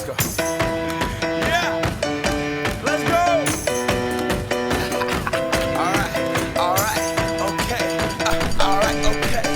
go. Yeah, let's go. All right, okay. All right, okay.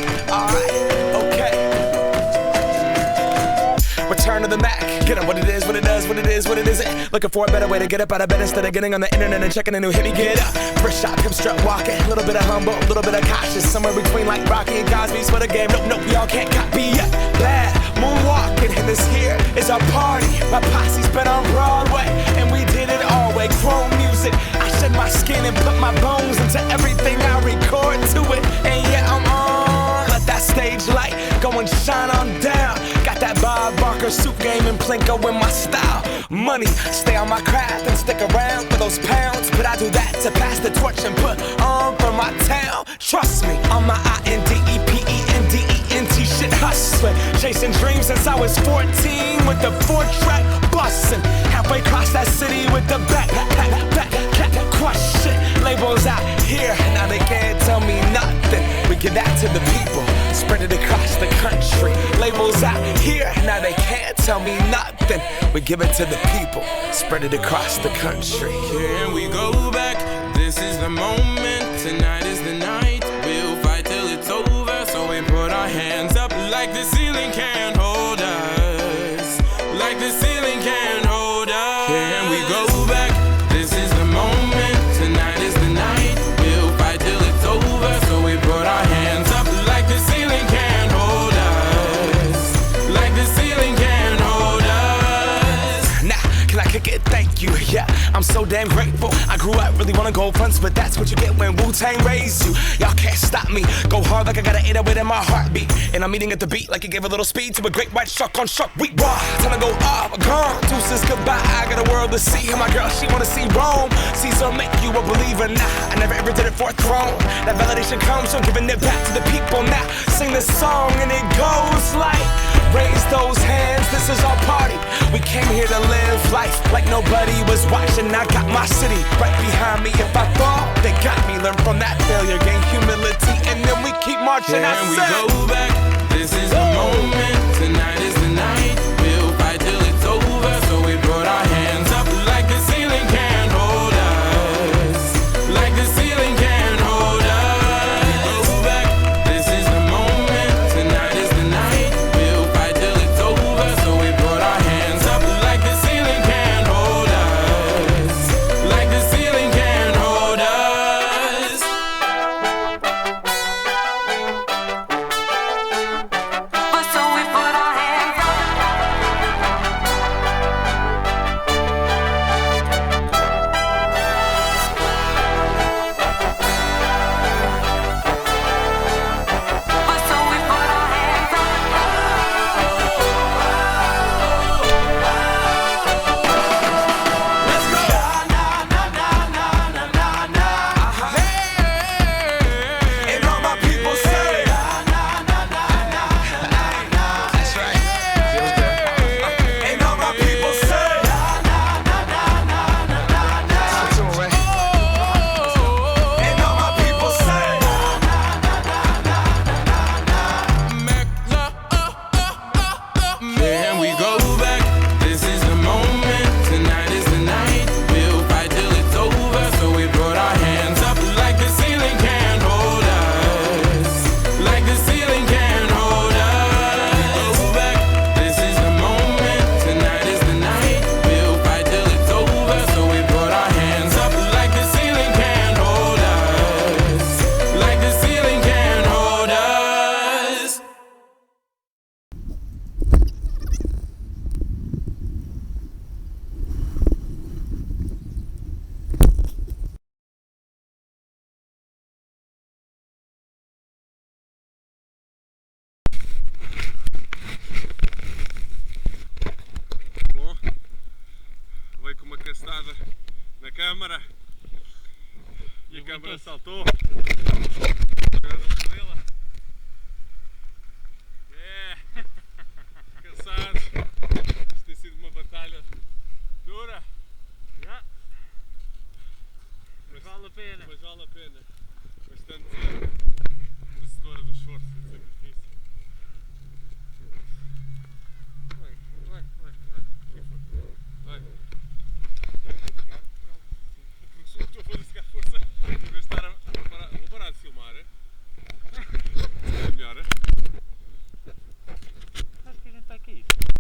Return to the Mac. Get up what it is, what it does, what it is, what it isn't. Looking for a better way to get up out of bed instead of getting on the internet and checking a new hit. Me get up. First shot, come strut walking. A little bit of humble, a little bit of cautious. Somewhere between like Rocky and Cosby's for the game. Nope, y'all can't copy yet. Bad moonwalking, and this here is our party. My posse's been on Broadway, and we did it all way. Chrome music. I shed my skin and put my bones into everything I record to it. And yeah, I'm on. Let that stage light go and shine on down. Got that Bob Barker suit game and Plinko in my style. Money, stay on my craft and stick around for those pounds. But I do that to pass the torch and put on for my town. Trust me, on my INDEPENDENT shit hustling. Chasing dreams since I was 14 with the 4-track bustin'. Halfway across that city with the back crush shit. Labels out here, now they can't tell me nothing. We give that to the people, spread it across the country. Labels out here, now they can't tell me nothing. We give it to the people, spread it across the country. Can we go back? This is the moment, tonight is the night. We'll fight till it's over, so we put our hands up like the ceiling can't hold us. Like the ceiling can't hold us. Can we go back? This is the moment, tonight is the night. We'll fight till it's over, so we put our hands up like the ceiling can't hold us. Like the ceiling can't hold us. Nah, can I kick it? Thank you, yeah. I'm so damn grateful. I grew up really wanna go fronts, but that's what you get when Wu-Tang raised you. Y'all can't stop me. Go hard like I got an 808 in my heartbeat. And I'm eating at the beat like it gave a little speed to a great white shark on Shark Week. Raw, time to go off, gone. Deuces goodbye. I got a world to see. And my girl, she wanna see Rome. Caesar make you a believer. Nah, I never ever did it for a throne. That validation comes from giving it back to the people. Now sing this song and it goes like, raise those hands, this is our party. We came here to live life like nobody was watching. I got my city right behind me. If I fall, they got me. Learn from that failure, gain humility, and then we keep marching. Can we go back? This is the moment, tonight is the night. We'll fight till it's over, so we put our hands up like the ceiling can't hold us. Like the ceiling can't hold us. Go back, this is the moment, tonight is the night. We'll fight till it's over, so we put our hands up like the ceiling can't hold us. Like the ceiling can't hold us. So we put our hands up. So we put our hands up. Let's go. And all my people say, that's right. Feels good. And all my people say, and all my people say, Can we go back? This is the moment, tonight is the night. We'll fight till it's over, so we put our hands up like the ceiling can't hold us. Like the ceiling can't hold us. Go back, this is the moment, tonight is the night. We'll fight till it's over, so we put our hands up like the ceiling can't hold us. Like the ceiling can't hold us. Bom, foi com uma castada na câmara e a câmara saltou. Agora vamos vê-la.